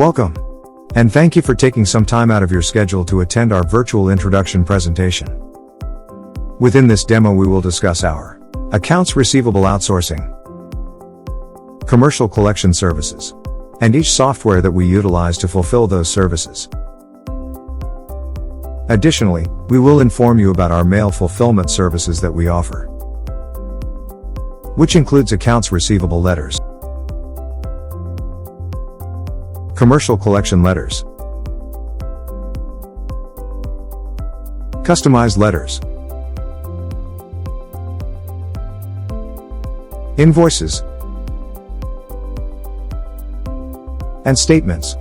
Welcome. And thank you for taking some time out of your schedule to attend our virtual introduction presentation. Within this demo we will discuss our Accounts Receivable Outsourcing, Commercial Collection Services, and each software that we utilize to fulfill those services. Additionally, we will inform you about our mail fulfillment services that we offer, which includes accounts receivable letters, commercial collection letters, customized letters, invoices, and statements.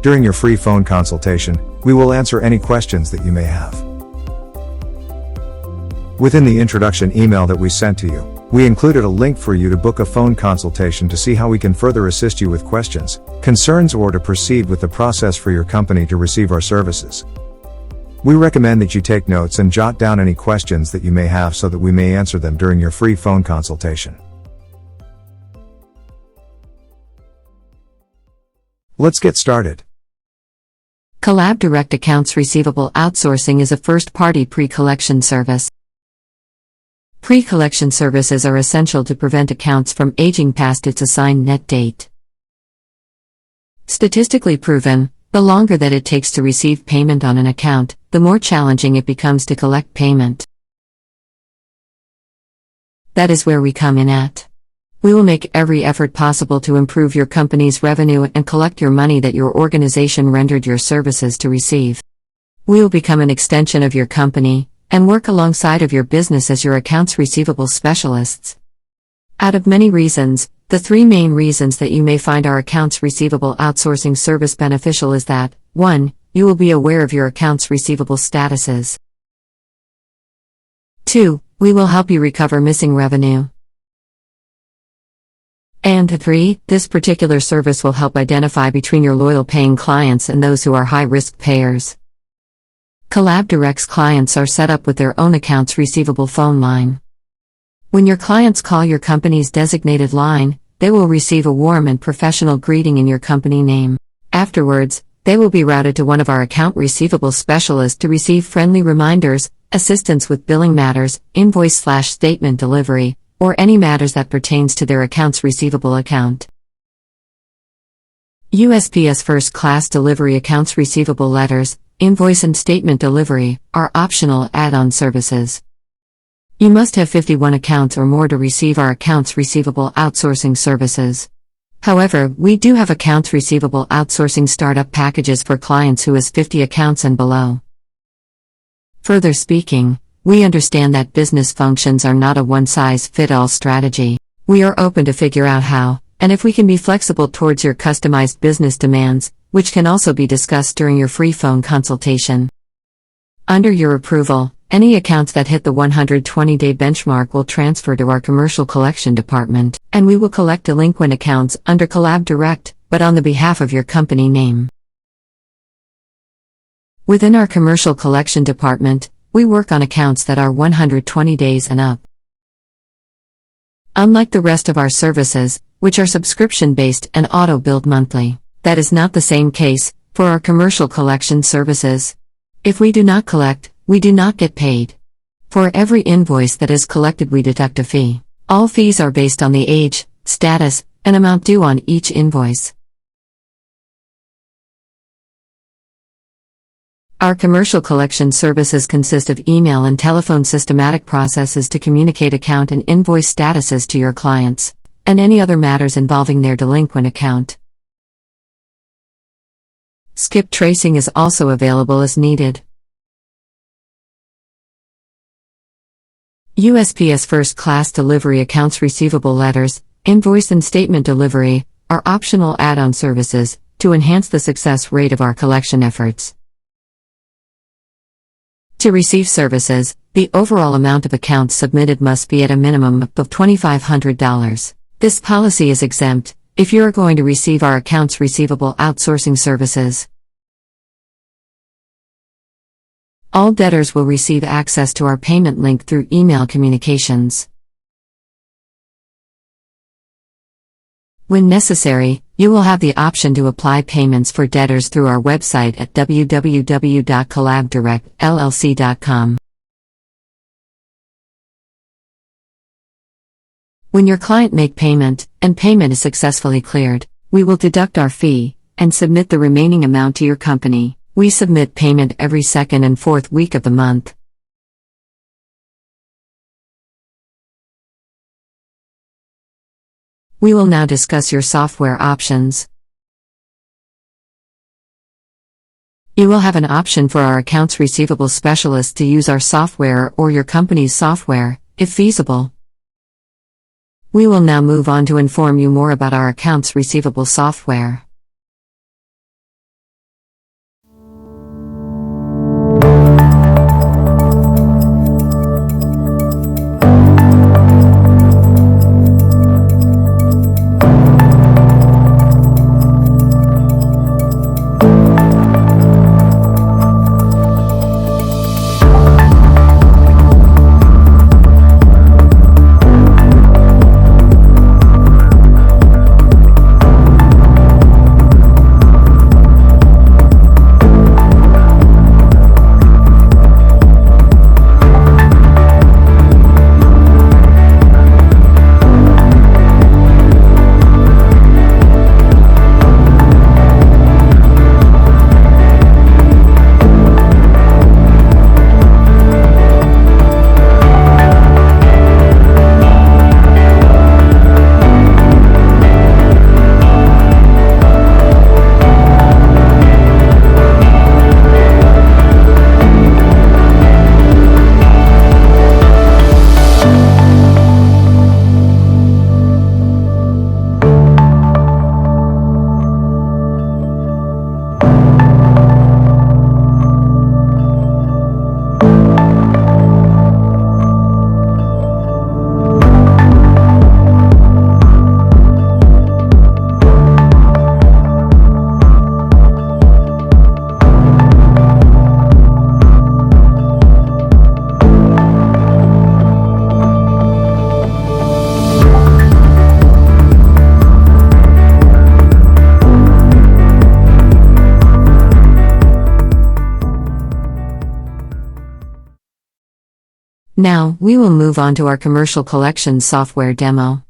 During your free phone consultation, we will answer any questions that you may have. Within the introduction email that we sent to you, we included a link for you to book a phone consultation to see how we can further assist you with questions, concerns, or to proceed with the process for your company to receive our services. We recommend that you take notes and jot down any questions that you may have so that we may answer them during your free phone consultation. Let's get started. CollabDirect Accounts Receivable Outsourcing is a first-party pre-collection service. Pre-collection services are essential to prevent accounts from aging past its assigned net date. Statistically proven, the longer that it takes to receive payment on an account, the more challenging it becomes to collect payment. That is where we come in at. We will make every effort possible to improve your company's revenue and collect your money that your organization rendered your services to receive. We will become an extension of your company and work alongside of your business as your accounts receivable specialists. Out of many reasons, the three main reasons that you may find our accounts receivable outsourcing service beneficial is that, 1. You will be aware of your accounts receivable statuses. 2. We will help you recover missing revenue. And 3. This particular service will help identify between your loyal paying clients and those who are high-risk payers. CollabDirect's clients are set up with their own accounts receivable phone line. When your clients call your company's designated line, they will receive a warm and professional greeting in your company name. Afterwards, they will be routed to one of our account receivable specialists to receive friendly reminders, assistance with billing matters, invoice/statement delivery, or any matters that pertains to their accounts receivable account. USPS first-class delivery accounts receivable letters, invoice and statement delivery are optional add-on services. You must have 51 accounts or more to receive our accounts receivable outsourcing services. However, we do have accounts receivable outsourcing startup packages for clients who has 50 accounts and below. Further speaking, we understand that business functions are not a one-size-fits-all strategy. We are open to figure out how, and if we can be flexible towards your customized business demands, which can also be discussed during your free phone consultation. Under your approval, any accounts that hit the 120-day benchmark will transfer to our commercial collection department, and we will collect delinquent accounts under CollabDirect, but on the behalf of your company name. Within our commercial collection department, we work on accounts that are 120 days and up. Unlike the rest of our services, which are subscription-based and auto-billed monthly, that is not the same case for our commercial collection services. If we do not collect, we do not get paid. For every invoice that is collected, we deduct a fee. All fees are based on the age, status, and amount due on each invoice. Our commercial collection services consist of email and telephone systematic processes to communicate account and invoice statuses to your clients, and any other matters involving their delinquent account. Skip tracing is also available as needed. USPS first-class delivery accounts receivable letters, invoice and statement delivery are optional add-on services to enhance the success rate of our collection efforts. To receive services, the overall amount of accounts submitted must be at a minimum of $2,500. This policy is exempt if you are going to receive our accounts receivable outsourcing services. All debtors will receive access to our payment link through email communications. When necessary, you will have the option to apply payments for debtors through our website at www.CollabDirectLLC.com. When your client make payment, and payment is successfully cleared, we will deduct our fee, and submit the remaining amount to your company. We submit payment every second and fourth week of the month. We will now discuss your software options. You will have an option for our accounts receivable specialist to use our software or your company's software, if feasible. We will now move on to inform you more about our accounts receivable software. Now, we will move on to our commercial collections software demo.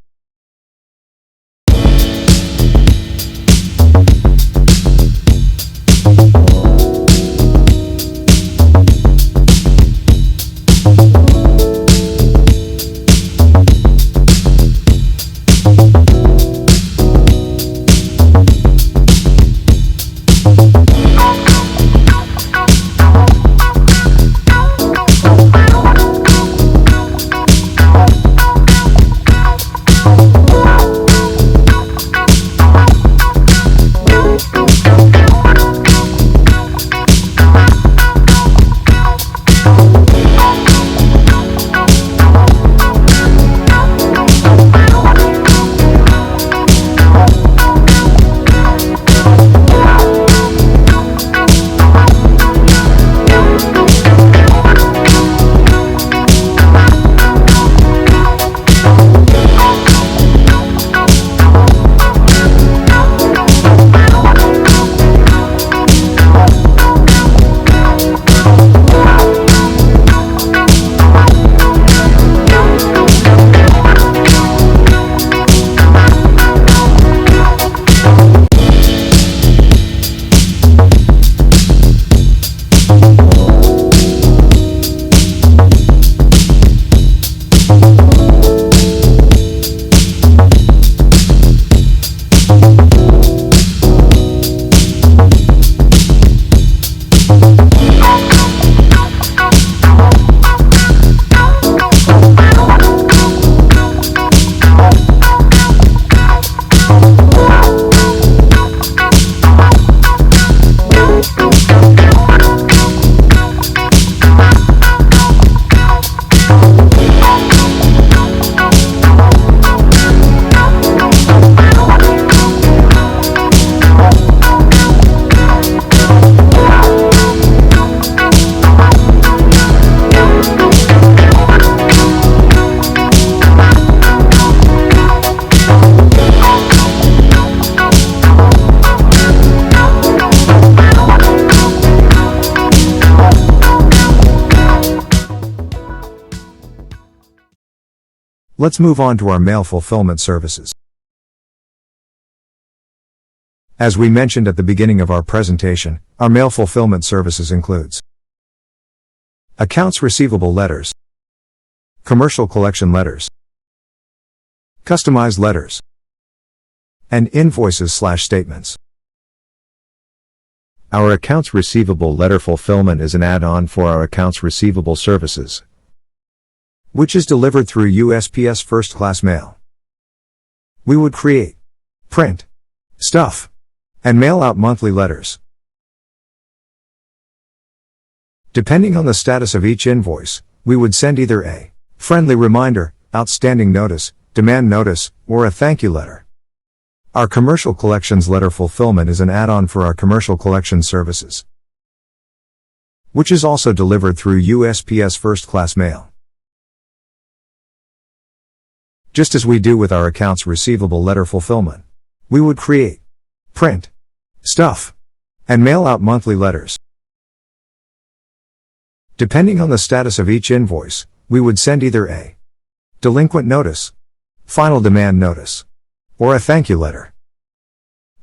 Let's move on to our mail fulfillment services. As we mentioned at the beginning of our presentation, our mail fulfillment services includes accounts receivable letters, commercial collection letters, customized letters, and invoices/statements. Our accounts receivable letter fulfillment is an add-on for our accounts receivable services, which is delivered through USPS first-class mail. We would create, print, stuff, and mail out monthly letters. Depending on the status of each invoice, we would send either a friendly reminder, outstanding notice, demand notice, or a thank you letter. Our commercial collections letter fulfillment is an add-on for our commercial collections services, which is also delivered through USPS first-class mail. Just as we do with our accounts receivable letter fulfillment, we would create, print, stuff, and mail out monthly letters. Depending on the status of each invoice, we would send either a delinquent notice, final demand notice, or a thank you letter.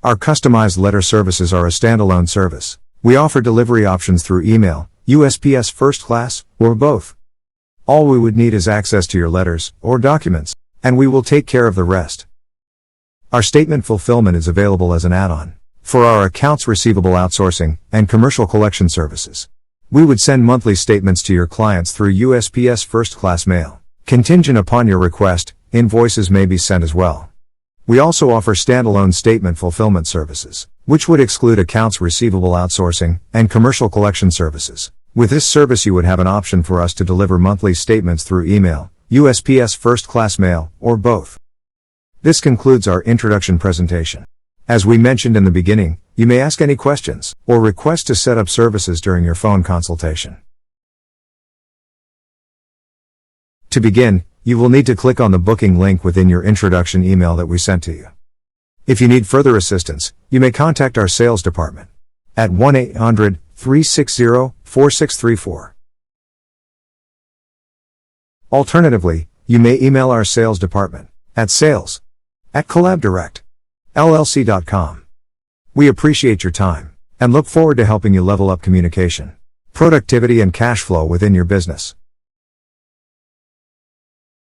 Our customized letter services are a standalone service. We offer delivery options through email, USPS first class, or both. All we would need is access to your letters or documents, and we will take care of the rest. Our statement fulfillment is available as an add-on for our accounts receivable outsourcing and commercial collection services. We would send monthly statements to your clients through USPS first-class mail. Contingent upon your request, invoices may be sent as well. We also offer standalone statement fulfillment services, which would exclude accounts receivable outsourcing and commercial collection services. With this service you would have an option for us to deliver monthly statements through email, USPS first-class mail, or both. This concludes our introduction presentation. As we mentioned in the beginning, you may ask any questions or request to set up services during your phone consultation. To begin, you will need to click on the booking link within your introduction email that we sent to you. If you need further assistance, you may contact our sales department at 1-800-360-4634. Alternatively, you may email our sales department at sales@CollabDirect.llc.com. We appreciate your time and look forward to helping you level up communication, productivity, and cash flow within your business.